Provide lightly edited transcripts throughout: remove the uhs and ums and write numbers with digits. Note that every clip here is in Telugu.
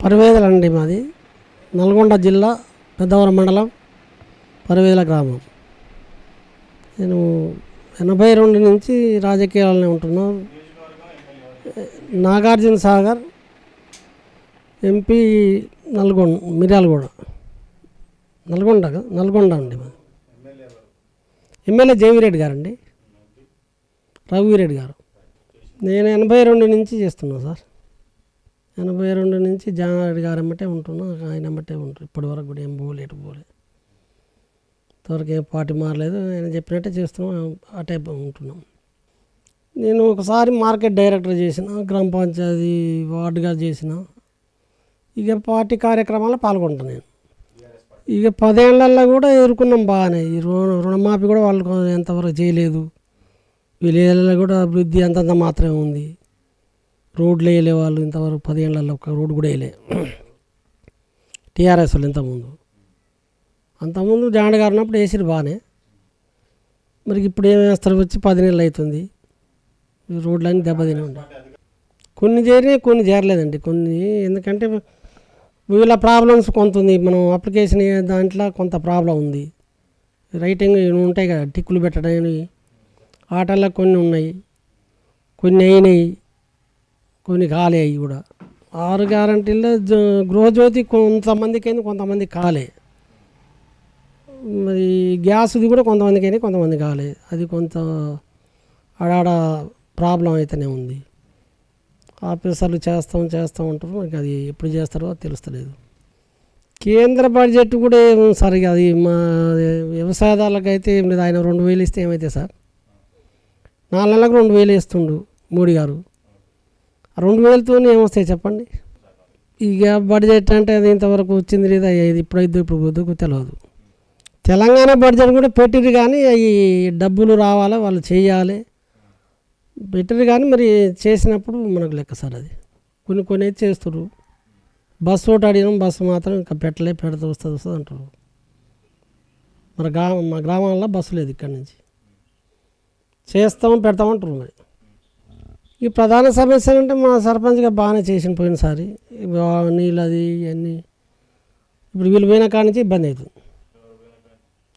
పరివేదలండి మాది నల్గొండ జిల్లా పెద్దవరం మండలం పరివేదల గ్రామం. నేను 82 నుంచి రాజకీయాలనే ఉంటున్నాను. నాగార్జున సాగర్ ఎంపీ మిర్యాలగూడ నల్గొండ అండి మాది. ఎమ్మెల్యే జేవిరెడ్డి గారండి, రఘువీరెడ్డి గారు. నేను 82 నుంచి చేస్తున్నాను సార్. 82 నుంచి జానారెడ్డి గారు ఎమ్మటే ఉంటున్నాం, ఆయన ఎమ్మటే ఉంటారు. ఇప్పటి వరకు కూడా ఏం ఎటు పోలే, ఇంతవరకు ఏం పార్టీ మారలేదు. ఆయన చెప్పినట్టే చేస్తున్నాం, అటే ఉంటున్నాం. నేను ఒకసారి మార్కెట్ డైరెక్టర్ చేసిన, గ్రామ పంచాయతీ వార్డుగా చేసిన. ఇక పార్టీ కార్యక్రమాల్లో పాల్గొంటాను నేను. ఇక 10 ఏళ్లలో కూడా ఎదుర్కొన్నాం బాగానే. ఈ రుణమాఫీ కూడా వాళ్ళకు ఎంతవరకు చేయలేదు. విలేజ్లలో కూడా అభివృద్ధి అంతంత మాత్రమే ఉంది. రోడ్లు వేయలే వాళ్ళు ఇంతవరకు. 10 ఏళ్లలో ఒక రోడ్డు కూడా వేయలే టీఆర్ఎస్ వాళ్ళు. అంతకుముందు జాండ గారు ఉన్నప్పుడు వేసిరు బాగానే. మరి ఇప్పుడు ఏం వేస్తారు? వచ్చి 10 నెలలు అవుతుంది. రోడ్లన్నీ దెబ్బతిని ఉన్నాయి. కొన్ని చేరినాయి, కొన్ని చేరలేదండి. కొన్ని ఎందుకంటే వీళ్ళ ప్రాబ్లమ్స్ కొంత ఉంది. మనం అప్లికేషన్ దాంట్లో కొంత ప్రాబ్లం ఉంది. రైటింగ్ ఉంటాయి కదా, టిక్కులు పెట్టడానికి ఆటల్లో కొన్ని ఉన్నాయి, కొన్ని అయినాయి, కొన్ని కాలే. అవి కూడా 6 గ్యారంటీల్లో గృహజ్యోతి కొంతమందికి అయింది, కొంతమంది కాలే. మరి గ్యాస్ది కూడా కొంతమందికి అయినాయి, కొంతమంది కాలే. అది కొంత ఆడాడ ప్రాబ్లం అయితేనే ఉంది. ఆఫీసర్లు చేస్తాం ఉంటారు, మనకి అది ఎప్పుడు చేస్తారో తెలుస్తలేదు. కేంద్ర బడ్జెట్ కూడా సరిగా అది మా వ్యవసాయదారులకు అయితే ఏం లేదు. ఆయన 2000 ఇస్తే ఏమైతే సార్? 4 నెలలకు 2000 ఇస్తుండు మోడీ గారు. ఆ 2000తో ఏమొస్తాయి చెప్పండి? ఇక బడ్జెట్ అంటే అది ఇంతవరకు వచ్చింది లేదా, ఇప్పుడు వద్దుకు తెలియదు. తెలంగాణ బడ్జెట్ కూడా పెట్టిరు కానీ అవి డబ్బులు రావాలి, వాళ్ళు చేయాలి, పెట్టిరు కానీ మరి చేసినప్పుడు మనకు లెక్క సార్. అది కొన్ని అయితే చేస్తారు. బస్సు ఒకటి అడిగినాం, బస్సు మాత్రం ఇంకా పెడితే వస్తుంది అంటారు. మా గ్రామాల్లో బస్సు లేదు. ఇక్కడి నుంచి పెడతామంటారు. మరి ఈ ప్రధాన సమస్యలు అంటే మా సర్పంచ్గా బాగానే చేసిన పోయినసారి. నీళ్ళు అది ఇవన్నీ ఇప్పుడు వీళ్ళు పోయిన కాడి నుంచి ఇబ్బంది అవుతుంది.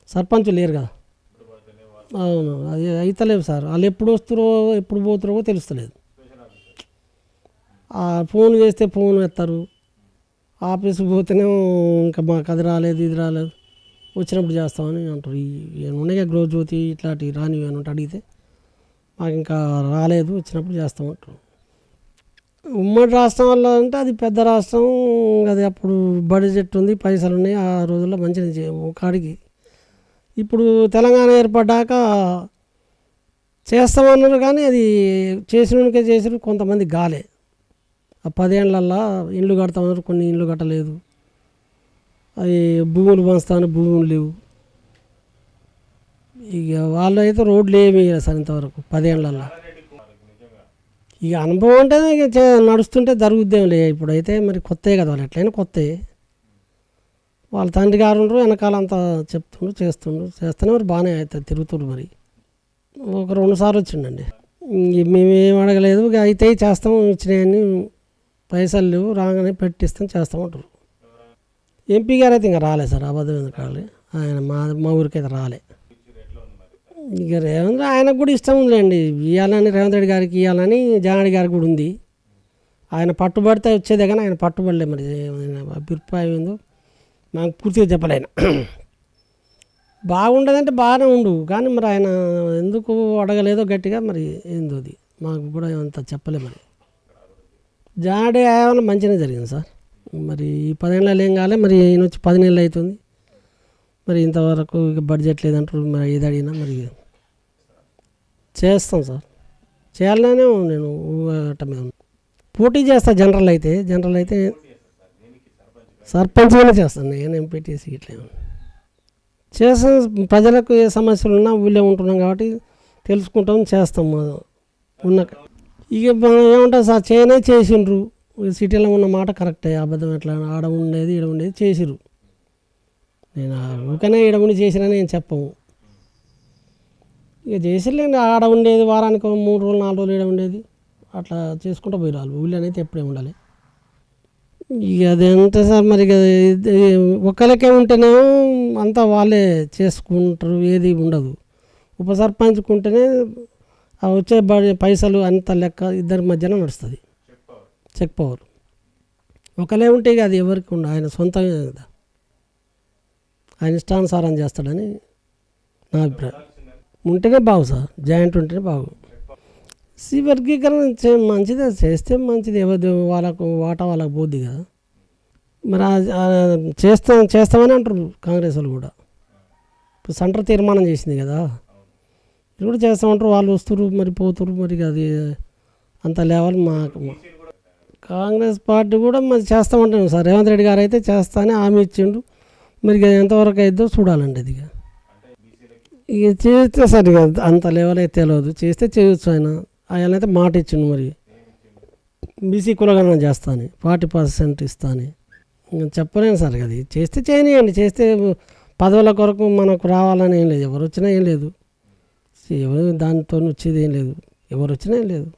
సర్పంచ్ లేరు కదా. అవును, అది అయితలేవు సార్. వాళ్ళు ఎప్పుడు వస్తారో ఎప్పుడు పోతారో తెలుస్తలేదు. ఫోన్ చేస్తే ఫోన్ ఎత్తారు, ఆఫీస్కి పోతేనే ఇంకా మాకు అది రాలేదు ఇది రాలేదు, వచ్చినప్పుడు చేస్తామని అంటారు. ఉన్నాయి గృహజ్యోతి ఇట్లాంటివి రానివి అని అడిగితే మాకు ఇంకా రాలేదు, వచ్చినప్పుడు చేస్తామంటారు. ఉమ్మడి రాష్ట్రం వల్ల అంటే అది పెద్ద రాష్ట్రం, అది అప్పుడు బడ్జెట్ ఉంది, పైసలు ఉన్నాయి. ఆ రోజుల్లో మంచిగా కాడికి. ఇప్పుడు తెలంగాణ ఏర్పడ్డాక చేస్తామన్నారు కానీ అది చేసినకే చేసిరు, కొంతమంది గాలే. ఆ 10 ఏళ్లల్లో ఇండ్లు కడతామన్నారు, కొన్ని ఇండ్లు కట్టలేదు. అవి భూములు పంచుతామని భూములు లేవు. ఇక వాళ్ళు అయితే రోడ్లు ఏమి సార్ ఇంతవరకు 10 ఏళ్లల్లో. ఇక అనుభవం అంటే ఇక నడుస్తుంటే జరుగుద్దేంలే. ఇప్పుడైతే మరి కొత్త కదా, వాళ్ళు ఎట్లయినా కొత్త. వాళ్ళ తండ్రి గారు ఉండరు, వెనకాలంతా చేస్తూనే మరి బాగానే అవుతుంది, తిరుగుతుండ్రు. మరి ఒక 2 సార్లు వచ్చిండండి. మేమేం అడగలేదు, అయితే చేస్తాం, ఇచ్చినాయని పైసలు లేవు, రాగానే చేస్తామంటారు. ఎంపీ గారు అయితే ఇంకా రాలే సార్, అబద్ధం ఎందుకు రాలే. ఆయన మా ఊరికైతే రాలే. ఇక రేవంత్ ఆయనకు కూడా ఇష్టం ఉందిలేండి, ఇవ్వాలని రేవంత్ రెడ్డి గారికి ఇవ్వాలని జానారెడ్డి గారికి కూడా ఉంది. ఆయన పట్టుబడితే వచ్చేదే కానీ ఆయన పట్టుబడలే. మరి అభిప్రాయం ఏందో నాకు పూర్తిగా చెప్పలేను. బాగుండదంటే బాగానే ఉండు కానీ మరి ఆయన ఎందుకు అడగలేదో గట్టిగా, మరి ఏందో అది మాకు కూడా అంత చెప్పలే. మరి జానారెడ్డి ఏమైనా మంచిగానే జరిగింది సార్. మరి ఈ 10 ఏళ్ళలో ఏం కాలే. మరి ఈయన వచ్చి 10 నెలలు అవుతుంది. మరి ఇంతవరకు ఇక బడ్జెట్ లేదంటారు. మరి ఏది అడిగినా మరి చేస్తాం సార్, చేయాలనే నేను మీద పోటీ చేస్తా. జనరల్ అయితే సర్పంచ్గానే చేస్తాను నేను, ఎంపీటీసీ ఇట్లా చేస్తాం. ప్రజలకు ఏ సమస్యలు ఉన్నా ఊళ్ళో ఉంటున్నాం కాబట్టి తెలుసుకుంటాం, చేస్తాం. ఉన్న ఇక ఏమంటారు సార్, చేసిండ్రు. సిటీలో ఉన్న మాట కరెక్టే, అబద్ధం ఎట్లా? ఆడ ఉండేది ఈడ ఉండేది చేసిరు. నేను ఊరికనే ఈడ ఉండి చేసినని నేను చెప్పము. ఇక చేసిర్లేండి, ఆడ ఉండేది వారానికి 3 రోజులు 4 రోజులు ఈడ ఉండేది, అట్లా చేసుకుంటూ పోయి రాళ్ళు. ఊళ్ళో అయితే ఎప్పుడే ఉండాలి. ఇక అదేంటే సార్ మరి ఇక ఒకరికే ఉంటేనేమో అంతా వాళ్ళే చేసుకుంటారు, ఏది ఉండదు. ఉప సర్పంచ్కుంటేనే ఆ వచ్చే పైసలు అంత లెక్క ఇద్దరి మధ్యన నడుస్తుంది, చెక్ పవర్. ఒకలే ఉంటే ఇక అది ఎవరికి ఉండదు, ఆయన సొంతమే కదా, ఆయన ఇష్టానుసారం చేస్తాడని నా అభిప్రాయం. ఉంటేనే బాగు సార్, జాయింట్ ఉంటేనే బాగు. వర్గీకరణ మంచిదే, చేస్తే మంచిది, ఎవరి వాళ్ళకు వాటా వాళ్ళకు పోద్ది కదా. మరి చేస్తామని అంటారు కాంగ్రెస్ వాళ్ళు కూడా. ఇప్పుడు సెంటర్ తీర్మానం చేసింది కదా, ఇది కూడా చేస్తామంటారు. వాళ్ళు వస్తారు మరి పోతారు, మరి అది అంత లెవెల్ మాకు. కాంగ్రెస్ పార్టీ కూడా మరి చేస్తామంటాను సార్. రేవంత్ రెడ్డి గారు అయితే చేస్తానే హామీ ఇచ్చిండు, మరి ఇక ఎంతవరకు అయిద్దో చూడాలండి. అది ఇక చేస్తే సార్ ఇక అంత లెవెల్ అయితే తెలియదు, చేస్తే చేయొచ్చు. ఆయన అయితే మాట ఇచ్చిండు, మరి బీసీ కులగణన చేస్తాను, 40% ఇస్తాను. చెప్పలేను సార్, అది చేస్తే చేయనియండి. చేస్తే పదవుల కొరకు మనకు రావాలని ఏం లేదు, ఎవరు వచ్చినా ఏం లేదు, ఎవరు దానితో వచ్చేది ఏం లేదు, ఎవరు వచ్చినా ఏం లేదు.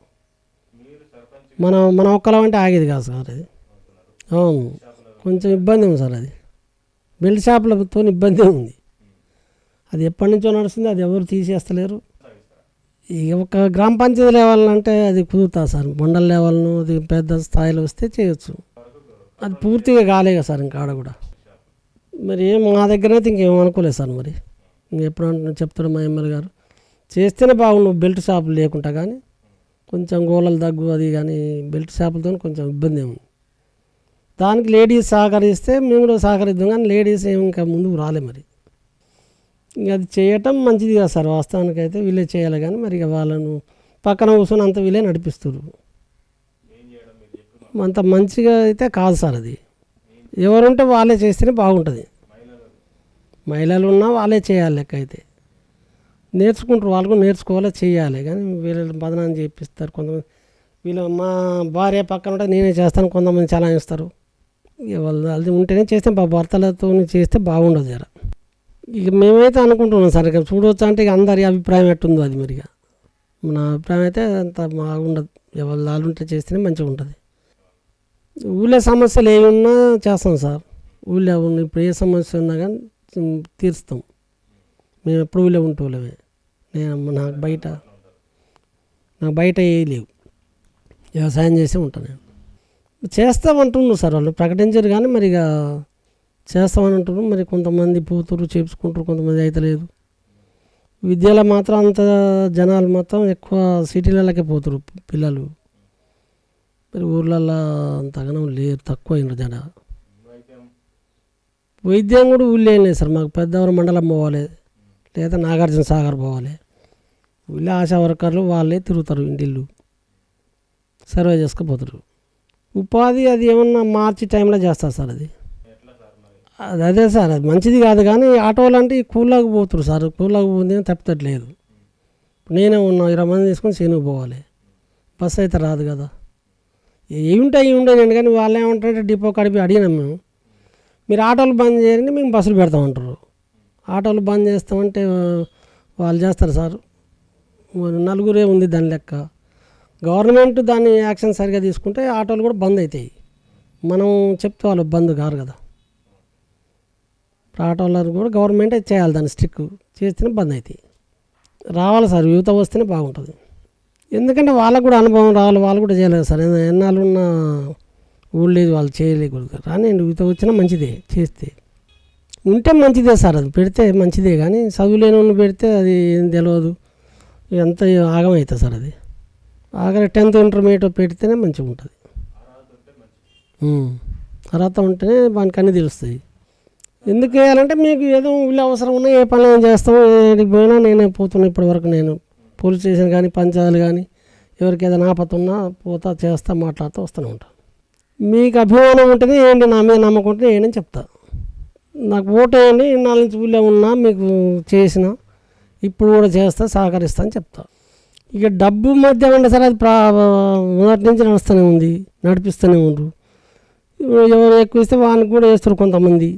మన ఒక్కలం అంటే ఆగేది కాదు సార్ అది. అవును, కొంచెం ఇబ్బంది ఉంది సార్. అది బెల్ట్ షాపులతో ఇబ్బంది ఉంది, అది ఎప్పటి నుంచో నడుస్తుంది, అది ఎవరు తీసేస్తలేరు. ఇక ఒక గ్రామ పంచాయతీ లెవెల్ అంటే అది కుదురుతా సార్, మండల లెవెల్ను అది పెద్ద స్థాయిలో వస్తే చేయొచ్చు. అది పూర్తిగా కాలేగా సార్, ఇంకా ఆడ కూడా మరి ఏం మా దగ్గర అయితే ఇంకేం అనుకోలేదు సార్. మరి ఇంకెప్పుడు చెప్తాడు మా ఎమ్మెల్యే గారు, చేస్తేనే బాగుండు బెల్ట్ షాపులు లేకుండా. కానీ కొంచెం గోళలు దగ్గు అది, కానీ బెల్ట్ షాపులతో కొంచెం ఇబ్బంది ఉంది. దానికి లేడీస్ సహకరిస్తే మేము కూడా సహకరిద్దాం, కానీ లేడీస్ ఏమి ఇంకా ముందుకు రాలే. మరి ఇంకా అది చేయటం మంచిది కదా సార్, వాస్తవానికి అయితే వీళ్ళే చేయాలి. కానీ మరి ఇక వాళ్ళను పక్కన కూర్చొని అంత వీళ్ళే నడిపిస్తారు, అంత మంచిగా అయితే కాదు సార్. అది ఎవరుంటే వాళ్ళే చేస్తేనే బాగుంటుంది. మహిళలు ఉన్నా వాళ్ళే చేయాలి, లెక్క అయితే నేర్చుకుంటారు, వాళ్ళు కూడా నేర్చుకోవాలి, చేయాలి. కానీ వీళ్ళు బదనాన్ని చేపిస్తారు కొంతమంది. వీళ్ళు మా భార్య పక్కన ఉంటే నేనే చేస్తాను, కొంతమంది చలాయిస్తారు. ఇక వాళ్ళు అది ఉంటేనే చేస్తే భర్తలతో చేస్తే బాగుండదు జర. ఇక మేమైతే అనుకుంటున్నాం సార్, ఇక చూడవచ్చు అంటే ఇక అందరి అభిప్రాయం ఎట్టుందో అది. మరిగా నా అభిప్రాయం అయితే అంత బాగుండదు, ఎవరు వాళ్ళు ఉంటే చేస్తేనే మంచిగా ఉంటుంది. ఊళ్ళో సమస్యలు ఏమి ఉన్నా చేస్తాం సార్. ఊళ్ళో ఇప్పుడు ఏ సమస్య ఉన్నా కానీ తీరుస్తాం. మేము ఎప్పుడు ఊళ్ళో ఉంటూలేమే. నాకు బయట ఏ లేవు, వ్యవసాయం చేసే ఉంటాను నేను. చేస్తామంటున్నాను సార్, వాళ్ళు ప్రకటించారు కానీ మరి ఇక చేస్తామని అంటున్నారు. మరి కొంతమంది పోతురు చేపించుకుంటారు, కొంతమంది అయితే లేదు. విద్యలో మాత్రం అంత జనాలు మొత్తం ఎక్కువ సిటీలకే పోతారు పిల్లలు. మరి ఊర్లల్లో అంతగానో లేరు, తక్కువ అయినారు జన. వైద్యం కూడా ఊళ్ళో ఏం లేదు సార్. మాకు పెద్దవారు మండలం పోవాలి, లేదా నాగార్జున సాగర్ పోవాలి. ఊళ్ళో ఆశా వర్కర్లు వాళ్ళే తిరుగుతారు, ఇంటిల్లు సర్వే చేసుకుపోతారు. ఉపాధి అది ఏమన్నా మార్చి టైంలో చేస్తారు సార్. అది అదే సార్, అది మంచిది కాదు. కానీ ఆటోలు అంటే కూలాకు పోతారు సార్, కూలాకు పోతే తప్పట్లేదు. నేనే ఉన్నా 20 మంది తీసుకొని చేనుకు పోవాలి, బస్సు అయితే రాదు కదా. ఏముంటాయి ఉండేనండి. కానీ వాళ్ళు ఏమంటారంటే డిపో కడిపి అడిగినాం మేము, మీరు ఆటోలు బంద్ చేయండి మేము బస్సులు పెడతామంటారు. ఆటోలు బంద్ చేస్తామంటే వాళ్ళు చేస్తారు సార్, నలుగురే ఉంది దాని లెక్క. గవర్నమెంట్ దాన్ని యాక్షన్ సరిగా తీసుకుంటే ఆటోలు కూడా బంద్ అవుతాయి. మనం చెప్తే వాళ్ళు బంద్ కారు కదా. ఆటోలను కూడా గవర్నమెంటే చేయాలి, దాన్ని స్ట్రిక్ చేస్తేనే బంద్ అవుతాయి. రావాలి సార్, యువత వస్తేనే బాగుంటుంది. ఎందుకంటే వాళ్ళకు కూడా అనుభవం రావాలి, వాళ్ళు కూడా చేయలేదు సార్. ఎన్నాళ్ళు ఉన్న ఊళ్ళేది వాళ్ళు చేయలేకూడదు. రాని యువత వచ్చినా మంచిదే, చేస్తే ఉంటే మంచిదే సార్. అది పెడితే మంచిదే, కానీ చదువులేని పెడితే అది ఏం తెలియదు, ఎంత ఆగమవుతుంది సార్. అది ఆఖరి 10th ఇంటర్మీడియట్ పెడితేనే మంచిగా ఉంటుంది. అర్హత ఉంటేనే వానికి అన్నీ తెలుస్తాయి. ఎందుకు వేయాలంటే మీకు ఏదో ఊళ్ళో అవసరం ఉన్నా ఏ పని చేస్తామో, ఏడికి పోయినా నేనే పోతున్నా. ఇప్పటివరకు నేను పోలీస్ స్టేషన్ కానీ పంచాయతీలు కానీ ఎవరికి ఏదైనా ఆపత్తి ఉన్నా పోతా, చేస్తా, మాట్లాడుతూ వస్తూనే ఉంటాను. మీకు అభిమానం ఉంటేనే ఏంటి, నా మీద నమ్మకం ఉంటే ఏంటని చెప్తా. నాకు ఓటు వేయండి, 4 నుంచి ఊళ్ళో ఉన్నా మీకు చేసిన, ఇప్పుడు కూడా చేస్తా, సహకరిస్తా అని చెప్తా. ఇక డబ్బు మధ్య ఉండే సార్, అది మొదటి నుంచి నడుస్తూనే ఉంది, నడిపిస్తూనే ఉండు. ఎవరు ఎక్కువ ఇస్తే వాళ్ళకి కూడా వేస్తారు కొంతమంది.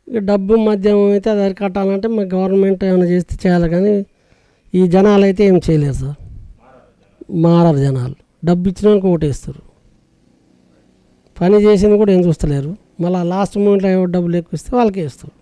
ఇక డబ్బు మద్యం అయితే అది అరికట్టాలంటే మరి గవర్నమెంట్ ఏమైనా చేస్తే చేయాలి. కానీ ఈ జనాలు అయితే ఏం చేయలేరు సార్, మారరు జనాలు. డబ్బు ఇచ్చిన వాళ్ళకి ఓటేస్తారు. పని చేసింది కూడా ఏం చూస్తలేరు. మళ్ళీ లాస్ట్ మూమెంట్లో ఎవరు డబ్బులు ఎక్కువ ఇస్తే వాళ్ళకే ఇస్తారు.